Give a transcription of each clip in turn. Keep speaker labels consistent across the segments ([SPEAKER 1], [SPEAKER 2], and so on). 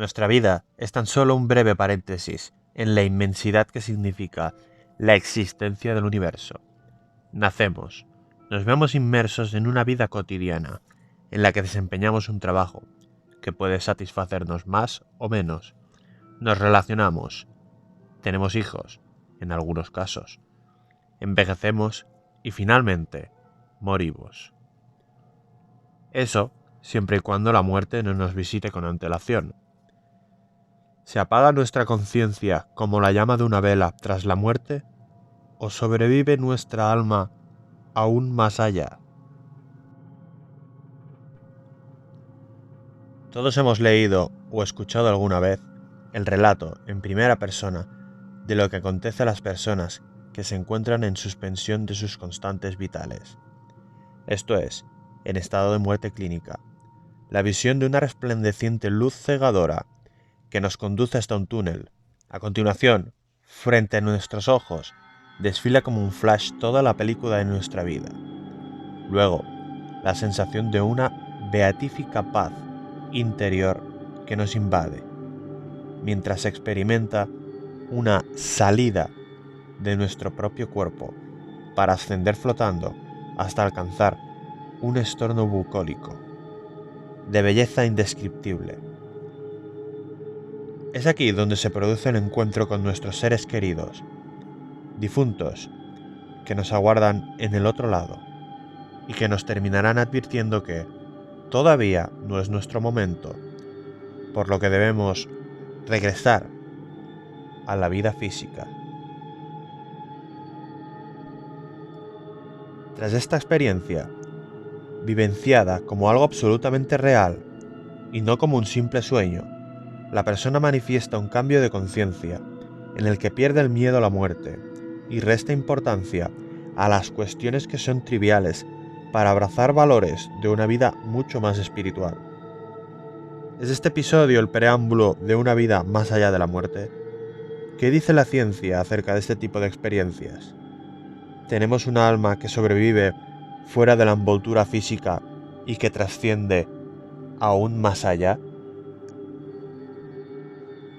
[SPEAKER 1] Nuestra vida es tan solo un breve paréntesis en la inmensidad que significa la existencia del universo. Nacemos, nos vemos inmersos en una vida cotidiana, en la que desempeñamos un trabajo, que puede satisfacernos más o menos. Nos relacionamos, tenemos hijos, en algunos casos, envejecemos y finalmente morimos. Eso siempre y cuando la muerte no nos visite con antelación. ¿Se apaga nuestra conciencia como la llama de una vela tras la muerte? ¿O sobrevive nuestra alma aún más allá? Todos hemos leído o escuchado alguna vez el relato en primera persona de lo que acontece a las personas que se encuentran en suspensión de sus constantes vitales. Esto es, en estado de muerte clínica. La visión de una resplandeciente luz cegadora que nos conduce hasta un túnel. A continuación, frente a nuestros ojos, desfila como un flash toda la película de nuestra vida. Luego, la sensación de una beatífica paz interior que nos invade, mientras se experimenta una salida de nuestro propio cuerpo para ascender flotando hasta alcanzar un estorno bucólico de belleza indescriptible. Es aquí donde se produce el encuentro con nuestros seres queridos, difuntos, que nos aguardan en el otro lado y que nos terminarán advirtiendo que todavía no es nuestro momento, por lo que debemos regresar a la vida física. Tras esta experiencia, vivenciada como algo absolutamente real y no como un simple sueño, la persona manifiesta un cambio de conciencia en el que pierde el miedo a la muerte y resta importancia a las cuestiones que son triviales para abrazar valores de una vida mucho más espiritual. ¿Es este episodio el preámbulo de una vida más allá de la muerte? ¿Qué dice la ciencia acerca de este tipo de experiencias? ¿Tenemos un alma que sobrevive fuera de la envoltura física y que trasciende aún más allá?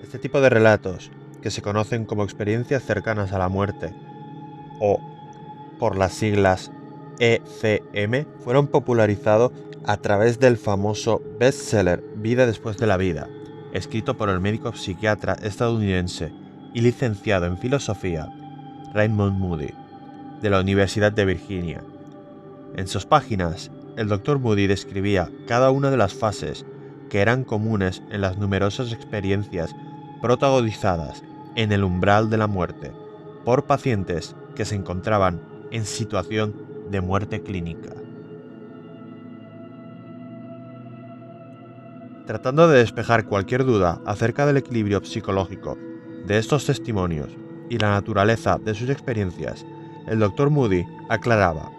[SPEAKER 1] Este tipo de relatos, que se conocen como experiencias cercanas a la muerte, o por las siglas ECM, fueron popularizados a través del famoso bestseller Vida después de la vida, escrito por el médico psiquiatra estadounidense y licenciado en filosofía Raymond Moody, de la Universidad de Virginia. En sus páginas, el Dr. Moody describía cada una de las fases que eran comunes en las numerosas experiencias protagonizadas en el umbral de la muerte por pacientes que se encontraban en situación de muerte clínica. Tratando de despejar cualquier duda acerca del equilibrio psicológico de estos testimonios y la naturaleza de sus experiencias, el Dr. Moody aclaraba: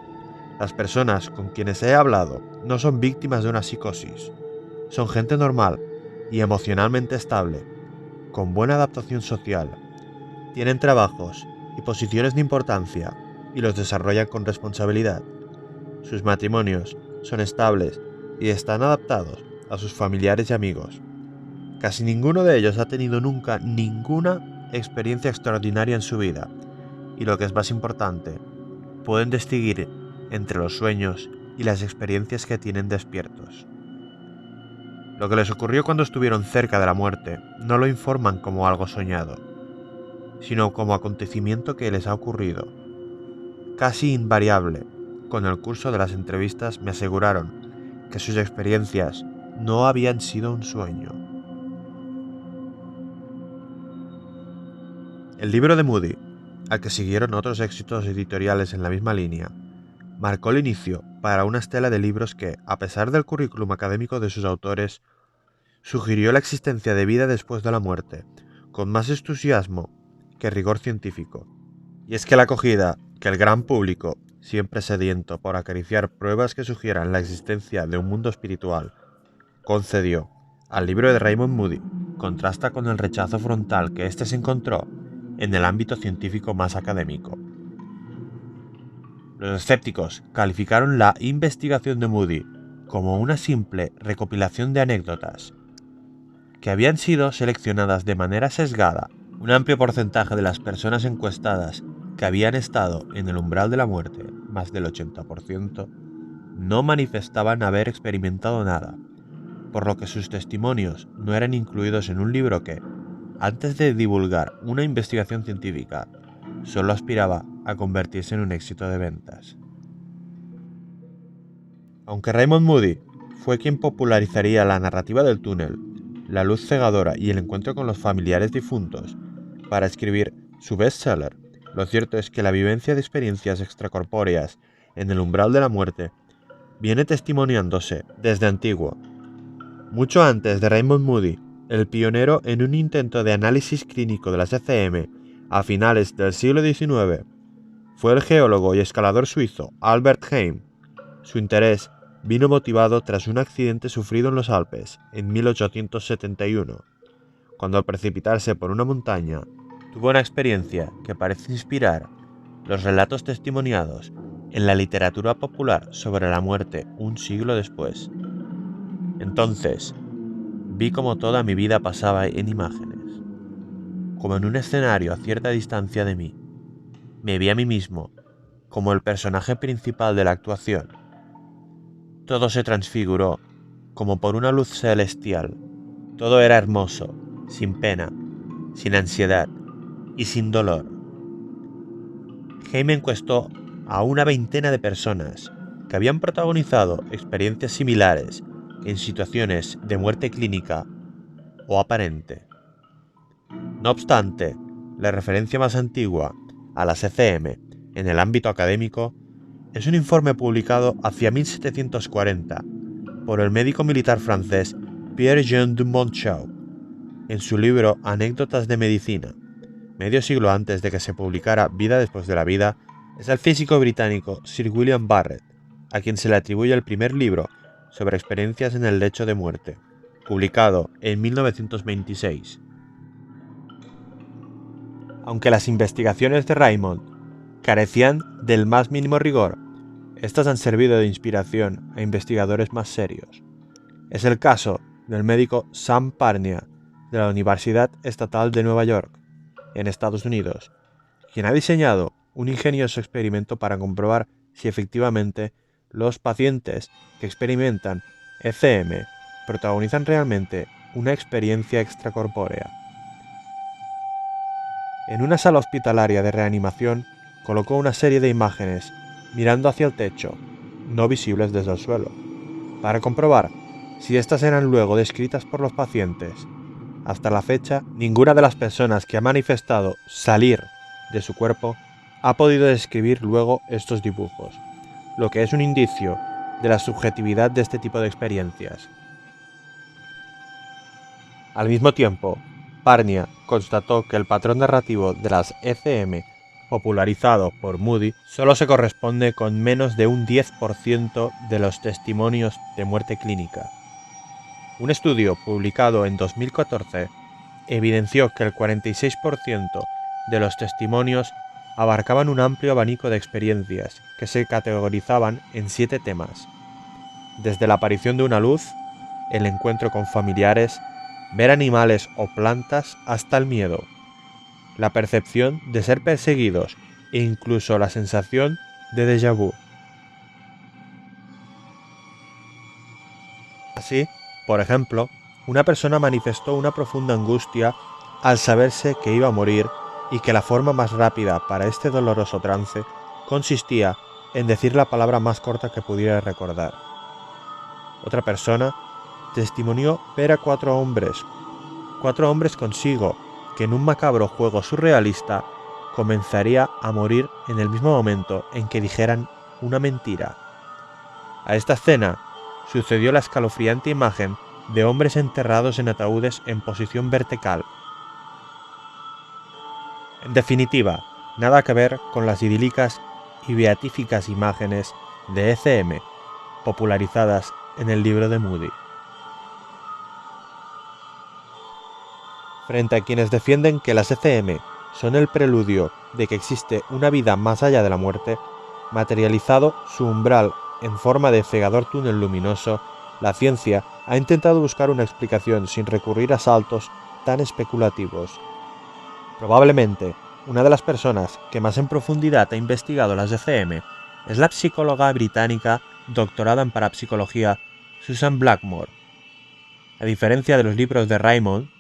[SPEAKER 1] las personas con quienes he hablado no son víctimas de una psicosis, son gente normal y emocionalmente estable, con buena adaptación social, tienen trabajos y posiciones de importancia y los desarrollan con responsabilidad. Sus matrimonios son estables y están adaptados a sus familiares y amigos. Casi ninguno de ellos ha tenido nunca ninguna experiencia extraordinaria en su vida, y lo que es más importante, pueden distinguir entre los sueños y las experiencias que tienen despiertos. Lo que les ocurrió cuando estuvieron cerca de la muerte no lo informan como algo soñado, sino como acontecimiento que les ha ocurrido. Casi invariable, con el curso de las entrevistas me aseguraron que sus experiencias no habían sido un sueño. El libro de Moody, al que siguieron otros éxitos editoriales en la misma línea, marcó el inicio para una estela de libros que, a pesar del currículum académico de sus autores, sugirió la existencia de vida después de la muerte, con más entusiasmo que rigor científico. Y es que la acogida que el gran público, siempre sediento por acariciar pruebas que sugieran la existencia de un mundo espiritual, concedió al libro de Raymond Moody contrasta con el rechazo frontal que éste se encontró en el ámbito científico más académico. Los escépticos calificaron la investigación de Moody como una simple recopilación de anécdotas, que habían sido seleccionadas de manera sesgada. Un amplio porcentaje de las personas encuestadas que habían estado en el umbral de la muerte, más del 80%, no manifestaban haber experimentado nada, por lo que sus testimonios no eran incluidos en un libro que, antes de divulgar una investigación científica, solo aspiraba a convertirse en un éxito de ventas. Aunque Raymond Moody fue quien popularizaría la narrativa del túnel, la luz cegadora y el encuentro con los familiares difuntos para escribir su bestseller, lo cierto es que la vivencia de experiencias extracorpóreas en el umbral de la muerte viene testimoniándose desde antiguo. Mucho antes de Raymond Moody, el pionero en un intento de análisis clínico de las ECM a finales del siglo XIX, fue el geólogo y escalador suizo Albert Heim. Su interés vino motivado tras un accidente sufrido en los Alpes en 1871, cuando al precipitarse por una montaña, tuvo una experiencia que parece inspirar los relatos testimoniados en la literatura popular sobre la muerte un siglo después. Entonces, vi como toda mi vida pasaba en imágenes, como en un escenario a cierta distancia de mí. Me vi a mí mismo como el personaje principal de la actuación. Todo se transfiguró, como por una luz celestial. Todo era hermoso, sin pena, sin ansiedad y sin dolor. Heim encuestó a una veintena de personas que habían protagonizado experiencias similares en situaciones de muerte clínica o aparente. No obstante, la referencia más antigua a las ECM en el ámbito académico es un informe publicado hacia 1740 por el médico militar francés Pierre-Jean de Montchaux en su libro Anécdotas de Medicina. Medio siglo antes de que se publicara Vida después de la vida, es el físico británico Sir William Barrett a quien se le atribuye el primer libro sobre experiencias en el lecho de muerte, publicado en 1926. Aunque las investigaciones de Raymond carecían del más mínimo rigor, estas han servido de inspiración a investigadores más serios. Es el caso del médico Sam Parnia de la Universidad Estatal de Nueva York, en Estados Unidos, quien ha diseñado un ingenioso experimento para comprobar si efectivamente los pacientes que experimentan ECM protagonizan realmente una experiencia extracorpórea. En una sala hospitalaria de reanimación colocó una serie de imágenes mirando hacia el techo, no visibles desde el suelo, para comprobar si éstas eran luego descritas por los pacientes. Hasta la fecha, ninguna de las personas que ha manifestado salir de su cuerpo ha podido describir luego estos dibujos, lo que es un indicio de la subjetividad de este tipo de experiencias. Al mismo tiempo, Parnia constató que el patrón narrativo de las ECM popularizado por Moody solo se corresponde con menos de un 10% de los testimonios de muerte clínica. Un estudio publicado en 2014 evidenció que el 46% de los testimonios abarcaban un amplio abanico de experiencias que se categorizaban en 7 temas, desde la aparición de una luz, el encuentro con familiares, ver animales o plantas hasta el miedo, la percepción de ser perseguidos e incluso la sensación de déjà vu. Así, por ejemplo, una persona manifestó una profunda angustia al saberse que iba a morir y que la forma más rápida para este doloroso trance consistía en decir la palabra más corta que pudiera recordar. Otra persona testimonió ver a 4 hombres consigo, que en un macabro juego surrealista comenzaría a morir en el mismo momento en que dijeran una mentira. A esta escena sucedió la escalofriante imagen de hombres enterrados en ataúdes en posición vertical. En definitiva, nada que ver con las idílicas y beatíficas imágenes de ECM popularizadas en el libro de Moody. Frente a quienes defienden que las ECM son el preludio de que existe una vida más allá de la muerte, materializado su umbral en forma de cegador túnel luminoso, La ciencia ha intentado buscar una explicación sin recurrir a saltos tan especulativos. Probablemente, una de las personas que más en profundidad ha investigado las ECM es la psicóloga británica doctorada en parapsicología Susan Blackmore. A diferencia de los libros de Raymond,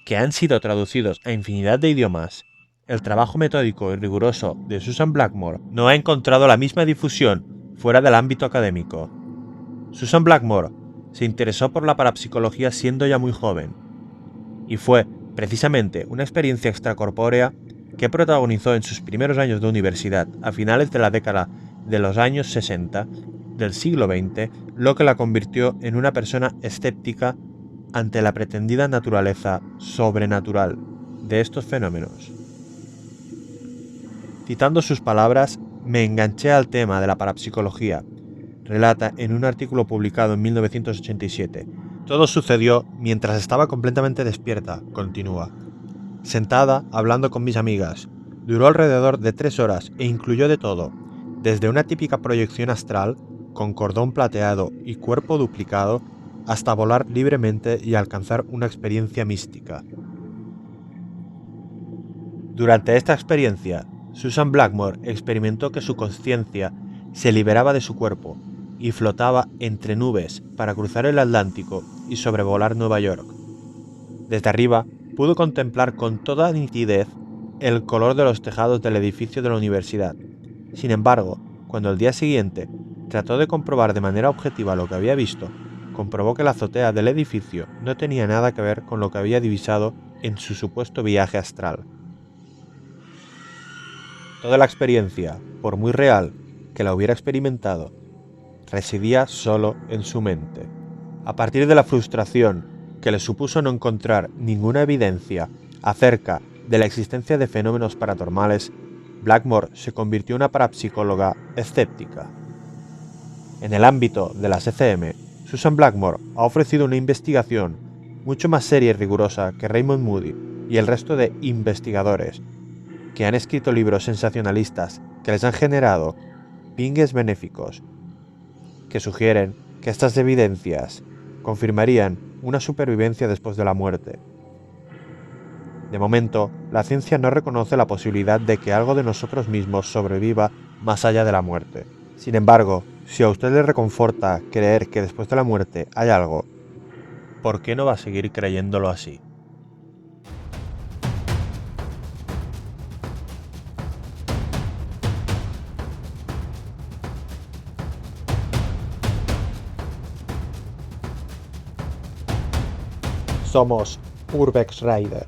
[SPEAKER 1] que han sido traducidos a infinidad de idiomas, el trabajo metódico y riguroso de Susan Blackmore no ha encontrado la misma difusión fuera del ámbito académico. Susan Blackmore se interesó por la parapsicología siendo ya muy joven, y fue precisamente una experiencia extracorpórea que protagonizó en sus primeros años de universidad a finales de la década de los años 60 del siglo XX lo que la convirtió en una persona escéptica ante la pretendida naturaleza sobrenatural de estos fenómenos. Citando sus palabras, me enganché al tema de la parapsicología, relata en un artículo publicado en 1987. Todo sucedió mientras estaba completamente despierta, continúa. Sentada, hablando con mis amigas. Duró alrededor de 3 horas e incluyó de todo, desde una típica proyección astral, con cordón plateado y cuerpo duplicado, hasta volar libremente y alcanzar una experiencia mística. Durante esta experiencia, Susan Blackmore experimentó que su conciencia se liberaba de su cuerpo y flotaba entre nubes para cruzar el Atlántico y sobrevolar Nueva York. Desde arriba pudo contemplar con toda nitidez el color de los tejados del edificio de la universidad. Sin embargo, cuando al día siguiente trató de comprobar de manera objetiva lo que había visto, comprobó que la azotea del edificio no tenía nada que ver con lo que había divisado en su supuesto viaje astral. Toda la experiencia, por muy real que la hubiera experimentado, residía solo en su mente. A partir de la frustración que le supuso no encontrar ninguna evidencia acerca de la existencia de fenómenos paranormales, Blackmore se convirtió en una parapsicóloga escéptica. En el ámbito de las ECM, Susan Blackmore ha ofrecido una investigación mucho más seria y rigurosa que Raymond Moody y el resto de investigadores que han escrito libros sensacionalistas que les han generado pingues benéficos, que sugieren que estas evidencias confirmarían una supervivencia después de la muerte. De momento, la ciencia no reconoce la posibilidad de que algo de nosotros mismos sobreviva más allá de la muerte. Sin embargo, si a usted le reconforta creer que después de la muerte hay algo, ¿por qué no va a seguir creyéndolo así? Somos Urbex Rider.